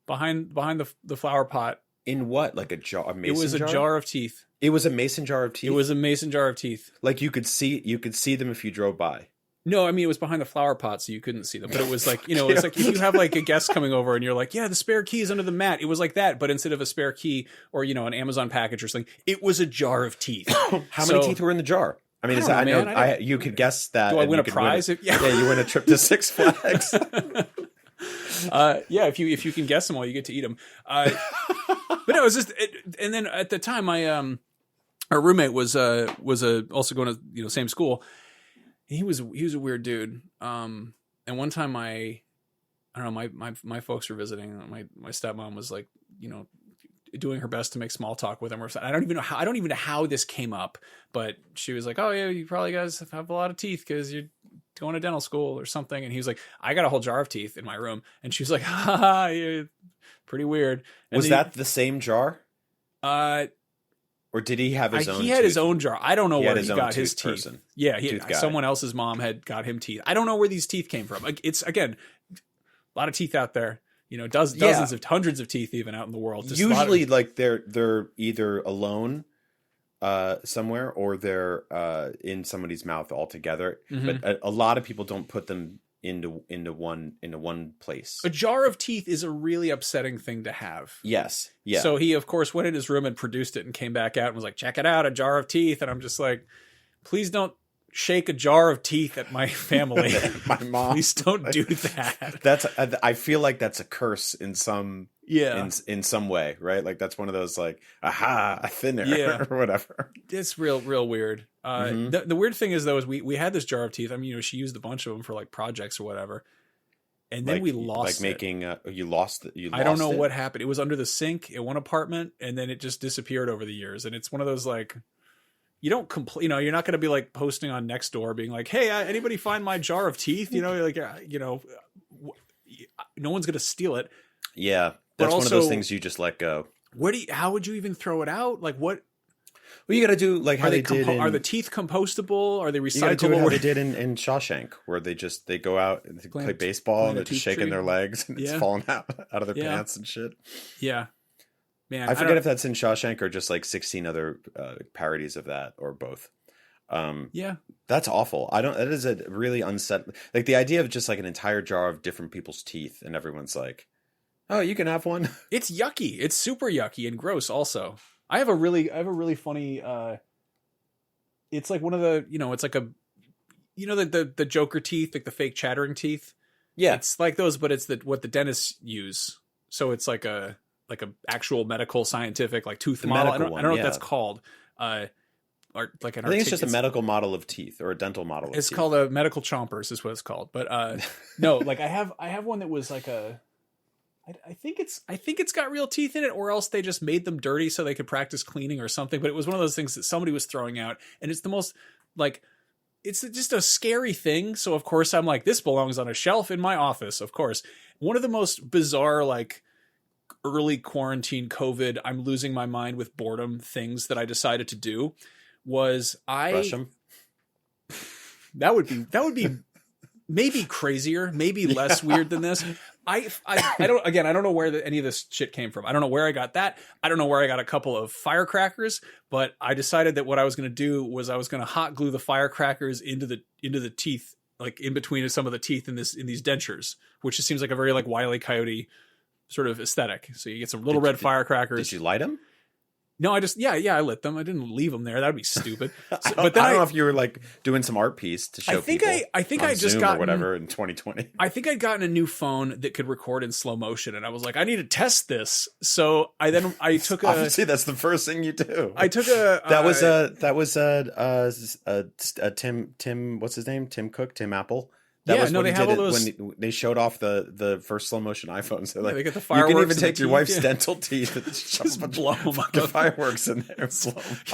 behind the flower pot. In what? Like a jar? A mason jar? It was a jar of teeth. It was a mason jar of teeth? It was a mason jar of teeth. Like you could see them if you drove by. No, I mean, it was behind the flower pot, so you couldn't see them. But it was like, it's like if you have like a guest coming over and you're like, yeah, the spare key is under the mat. It was like that, but instead of a spare key or, an Amazon package or something, it was a jar of teeth. How many teeth were in the jar? I mean, you could guess that. Do I win a prize? Yeah, you win a trip to Six Flags. Yeah, if you can guess them all, you get to eat them. But no, it was just, and then at the time, our roommate was also going to, same school. He was a weird dude. And one time my folks were visiting. My stepmom was like, doing her best to make small talk with him or something. I don't even know how this came up, but she was like, oh yeah, you probably guys have a lot of teeth because you're going to dental school or something. And he was like, I got a whole jar of teeth in my room. And she was like, ha, you're pretty weird. And was that the same jar? Or did he have his own? He had his own jar. I don't know where he got his teeth. Person. Yeah, someone else's mom had got him teeth. I don't know where these teeth came from. Like, it's again, a lot of teeth out there. Dozens of hundreds of teeth even out in the world. Just usually, like they're either alone somewhere or they're in somebody's mouth altogether. Mm-hmm. But a lot of people don't put them into one place. A jar of teeth is a really upsetting thing to have. Yes. Yeah. So he, of course, went in his room and produced it and came back out and was like, check it out, a jar of teeth. And I'm just like, please don't shake a jar of teeth at my family. My mom. Please don't do that. I feel like that's a curse in some in some way, right? Like that's one of those like, aha, a thinner or whatever. It's real weird. Mm-hmm. The weird thing is though, is we had this jar of teeth. I mean, she used a bunch of them for like projects or whatever. And then we lost you lost it. I don't know what happened. It was under the sink in one apartment and then it just disappeared over the years. And it's one of those like, you don't complain, you're not going to be like posting on Nextdoor being like, hey, anybody find my jar of teeth? No one's going to steal it. Yeah. That's one of those things you just let go. How would you even throw it out? Like what? Well, you got to do like how they did. Are the teeth compostable? Are they recyclable? You got to do how they did in Shawshank, where they go out and they play baseball and they're just shaking their legs and it's falling out of their pants and shit. Yeah. Man, I forget if that's in Shawshank or just like 16 other parodies of that or both. Yeah, that's awful. That is a really unsettling. Like the idea of just like an entire jar of different people's teeth and everyone's like, oh, you can have one. It's yucky. It's super yucky and gross. Also, I have a really funny. It's like one of the it's like you know, the Joker teeth, like the fake chattering teeth. Yeah. It's like those, but it's what the dentists use. So it's like a actual medical scientific like tooth model. I don't know what that's called. Or like I think it's just a medical model of teeth or a dental model of it's teeth. called a medical chompers is what it's called. But no, like I have one that was like I think it's got real teeth in it, or else they just made them dirty so they could practice cleaning or something. But it was one of those things that somebody was throwing out, and it's the most like it's just a scary thing. So of course I'm like, this belongs on a shelf in my office. Of course, one of the most bizarre like early quarantine COVID, I'm losing my mind with boredom things that I decided to do was Brush them. That would be maybe crazier, maybe less weird than this. I don't know where any of this shit came from. I don't know where I got that. I don't know where I got a couple of firecrackers, but I decided that what I was going to do was I was going to hot glue the firecrackers into the teeth, like in between some of the teeth in these dentures, which just seems like a very like Wile E. Coyote sort of aesthetic. So you get some little red firecrackers. Did you light them? No, I just I lit them. I didn't leave them there. That would be stupid. But then I don't know if you were like doing some art piece to show people. I think I just Zoom got or whatever in 2020. I think I'd gotten a new phone that could record in slow motion, and I was like, I need to test this. So I took a. Obviously, that's the first thing you do. I took a. That was Tim. What's his name? Tim Cook. Tim Apple. That was they have all those. When they showed off the first slow motion iPhones. They're like, they get the fireworks. You can even take your teeth, wife's dental teeth and just blow them up. Fireworks in there.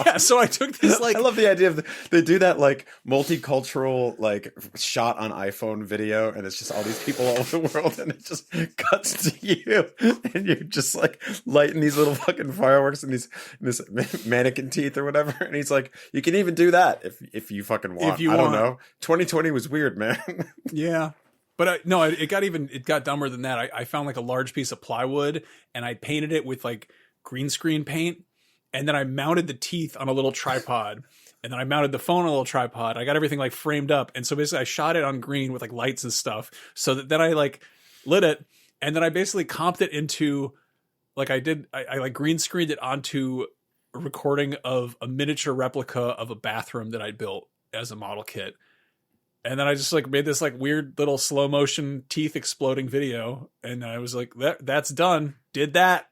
Yeah, so I took this like. I love the idea of they do that like multicultural like shot on iPhone video, and it's just all these people all over the world, and it just cuts to you, and you're just like lighting these little fucking fireworks and this mannequin teeth or whatever. And he's like, you can even do that if you fucking want. I don't know. 2020 was weird, man. Yeah. But no, it got dumber than that. I found like a large piece of plywood and I painted it with like green screen paint. And then I mounted the teeth on a little tripod. And then I mounted the phone on a little tripod. I got everything like framed up. And so basically I shot it on green with like lights and stuff. So that then I like lit it. And then I basically comped it into like I like green screened it onto a recording of a miniature replica of a bathroom that I built as a model kit. And then I just like made this like weird little slow motion teeth exploding video. And I was like, that's done. Did that.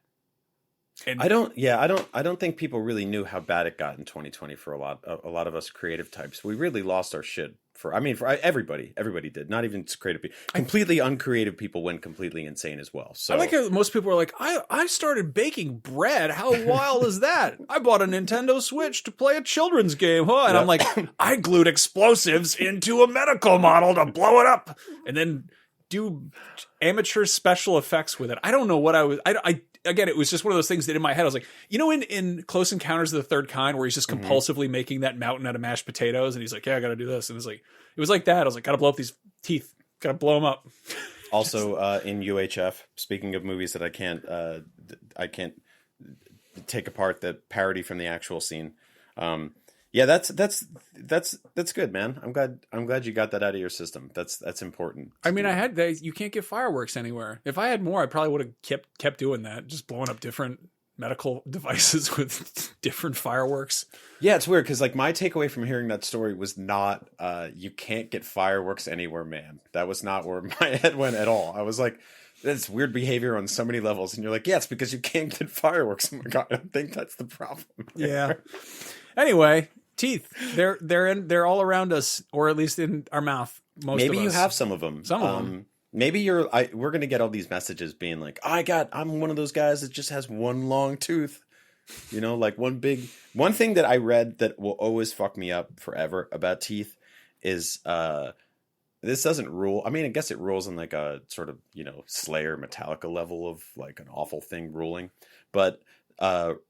And I don't think people really knew how bad it got in 2020 for a lot of us creative types. We really lost our shit for everybody did, not even creative people. Completely uncreative people went completely insane as well. So I like how most people are like, I started baking bread. How wild is that? I bought a Nintendo Switch to play a children's game. Huh? And I'm like, I glued explosives into a medical model to blow it up and then do amateur special effects with it. I don't know what again, it was just one of those things that in my head, I was like, you know, in Close Encounters of the Third Kind, where he's just compulsively making that mountain out of mashed potatoes. And he's like, yeah, I got to do this. And it was like that. I was like, got to blow up these teeth. Got to blow them up. Also in UHF, speaking of movies that I can't take apart, the parody from the actual scene. Yeah, that's good, man. I'm glad you got that out of your system. That's important. I mean, you can't get fireworks anywhere. If I had more, I probably would have kept doing that, just blowing up different medical devices with different fireworks. Yeah, it's weird because like my takeaway from hearing that story was not you can't get fireworks anywhere, man. That was not where my head went at all. I was like, that's weird behavior on so many levels, and you're like, yeah, it's because you can't get fireworks. Oh my god, I don't think that's the problem. Yeah. Anyway. Teeth, they're all around us, or at least in our mouth. Maybe you have some of them. Some of them. Maybe we're gonna get all these messages being like, I'm one of those guys that just has one long tooth. You know, like one thing that I read that will always fuck me up forever about teeth is this doesn't rule. I mean, I guess it rules on like a sort of, you know, Slayer Metallica level of like an awful thing ruling, but.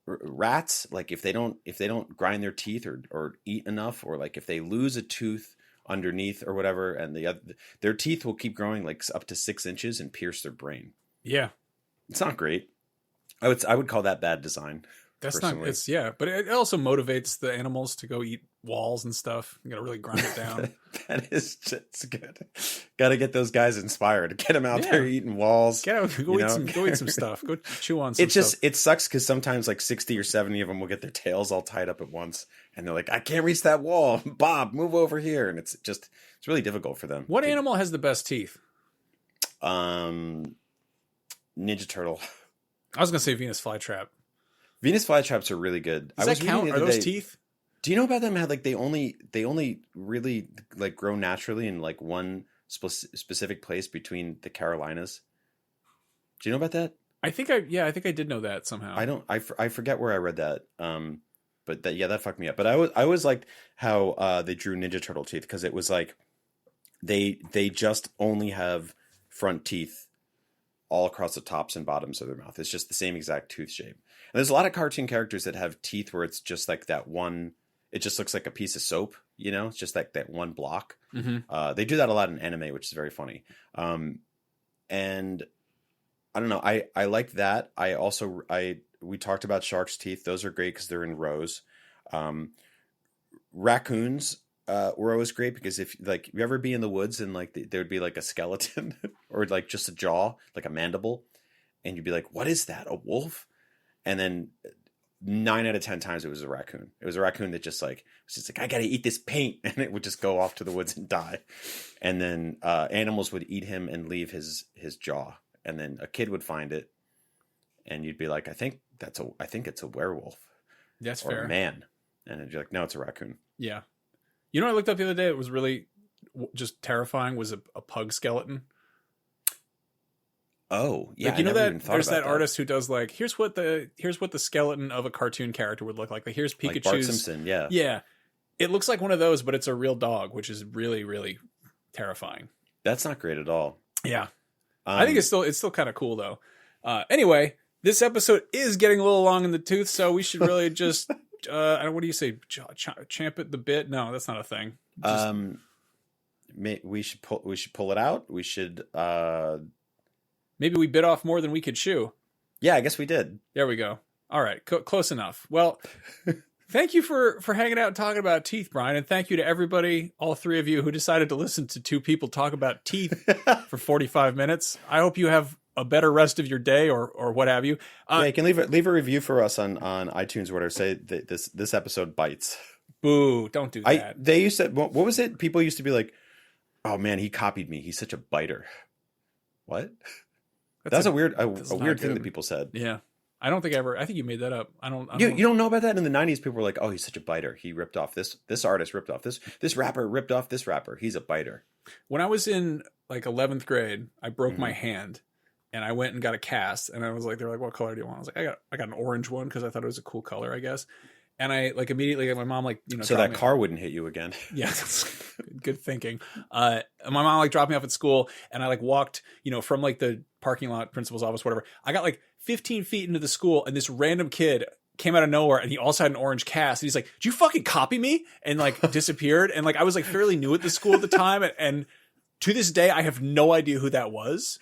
Rats, like if they don't grind their teeth or eat enough, or like if they lose a tooth underneath or whatever, and their teeth will keep growing like up to 6 inches and pierce their brain. Yeah, it's not great. I would call that bad design. That's personally. not, it's, yeah, but it also motivates the animals to go eat walls and stuff. You gotta really grind it down. That is just good. Got to get those guys inspired. Get them out Yeah. there eating walls. Get out, go You eat know? some stuff. Go chew on some stuff. It sucks because sometimes like 60 or 70 of them will get their tails all tied up at once, and they're like, I can't reach that wall. Bob, move over here, and it's really difficult for them. What animal has the best teeth? Ninja Turtle. I was gonna say Venus flytrap. Venus flytraps are really good. Does that count? Are those teeth? Do you know about them? How like they only really like grow naturally in like one specific place between the Carolinas. Do you know about that? I think I did know that somehow. I forget where I read that. But that fucked me up. But I always liked how they drew Ninja Turtle teeth, because it was like they just only have front teeth all across the tops and bottoms of their mouth. It's just the same exact tooth shape. And there's a lot of cartoon characters that have teeth where it's just like that one. It just looks like a piece of soap, you know. It's just like that one block. Mm-hmm. They do that a lot in anime, which is very funny. And I don't know. I like that. We talked about sharks' teeth. Those are great because they're in rows. Raccoons were always great because if like you ever be in the woods and like there would be like a skeleton or like just a jaw, like a mandible, and you'd be like, "What is that? A wolf?" And then 9 out of 10 times it was a raccoon. It was a raccoon that just like was just like, I gotta eat this paint, and it would just go off to the woods and die. And then animals would eat him and leave his jaw, and then a kid would find it, and you'd be like, I think it's a werewolf. That's or fair. A man, and you're like, no, it's a raccoon. Yeah. You know what I looked up the other day? It was really just terrifying. Was a pug skeleton. Oh, yeah. Like, you know that there's that that artist who does like here's what the skeleton of a cartoon character would look like. Like here's Pikachu's. Like Bart Simpson, yeah. Yeah. It looks like one of those, but it's a real dog, which is really, really terrifying. That's not great at all. Yeah. I think it's still kind of cool though. Anyway, this episode is getting a little long in the tooth, so we should really just what do you say? Champ it the bit? No, that's not a thing. We should pull it out. We should maybe we bit off more than we could chew. Yeah, I guess we did. There we go. All right, close enough. Well, thank you for hanging out and talking about teeth, Brian, and thank you to everybody, all three of you, who decided to listen to two people talk about teeth for 45 minutes. I hope you have a better rest of your day or what have you. Yeah, you can leave a review for us on iTunes or whatever. Say that this episode bites. Boo! Don't do that. They used to. What was it? People used to be like, "Oh man, he copied me. He's such a biter." What? That's a weird thing that people said. Yeah, I don't think I think you made that up. You don't know about that? In the 90s, people were like, "Oh, he's such a biter. He ripped off this artist, ripped off this rapper, ripped off this rapper. He's a biter." When I was in like 11th grade, I broke my hand. And I went and got a cast, and I was like, they're like, what color do you want? I was like, I got an orange one because I thought it was a cool color, I guess. And I like immediately, my mom like, so that car wouldn't hit you again. Yeah, that's good thinking. My mom like dropped me off at school, and I like walked, from like the parking lot, principal's office, whatever. I got like 15 feet into the school, and this random kid came out of nowhere, and he also had an orange cast. And he's like, "Did you fucking copy me?" And like disappeared. And like I was like fairly new at the school at the time, and to this day, I have no idea who that was.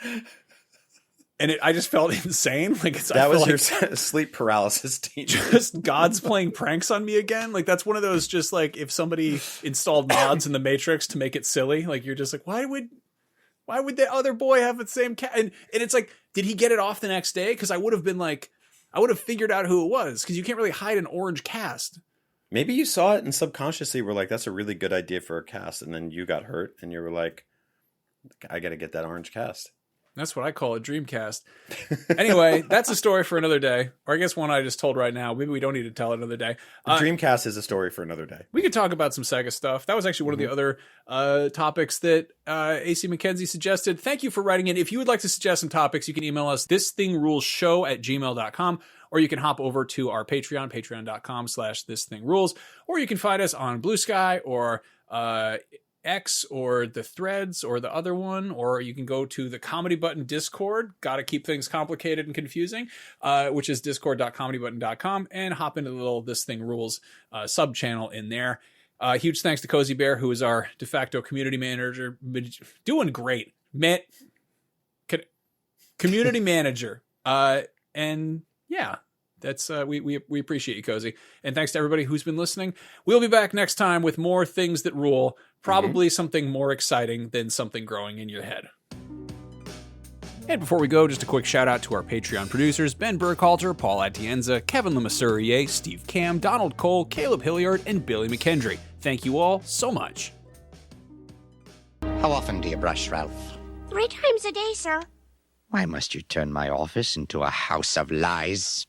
And I just felt insane. Like that was your sleep paralysis teacher. Just God's playing pranks on me again. Like that's one of those just like if somebody installed mods in the Matrix to make it silly. Like you're just like, why would the other boy have the same cat? And it's like, did he get it off the next day? Because I would have figured out who it was. Because you can't really hide an orange cast. Maybe you saw it and subconsciously were like, that's a really good idea for a cast. And then you got hurt and you were like, I got to get that orange cast. That's what I call a dreamcast. Anyway, that's a story for another day. Or I guess one I just told right now. Maybe we don't need to tell it another day. Dreamcast is a story for another day. We could talk about some Sega stuff. That was actually one of the other topics that AC MacKenzie suggested. Thank you for writing in. If you would like to suggest some topics, you can email us thisthingrules@gmail.com, or you can hop over to our Patreon, patreon.com/thisthingrules, or you can find us on Blue Sky or X or the Threads or the other one, or you can go to the Comedy Button Discord. Got to keep things complicated and confusing, which is discord.comedybutton.com, and hop into the little This Thing Rules sub channel in there. Huge thanks to Cozy Bear, who is our de facto community manager. Doing great, community manager. And yeah, That's we appreciate you, Cozy. And thanks to everybody who's been listening. We'll be back next time with more things that rule, probably something more exciting than something growing in your head. And before we go, just a quick shout out to our Patreon producers, Ben Burkhalter, Paul Atienza, Kevin Lemasurier, Steve Cam, Donald Cole, Caleb Hilliard, and Billy McKendry. Thank you all so much. How often do you brush, Ralph? 3 times a day, sir. Why must you turn my office into a house of lies?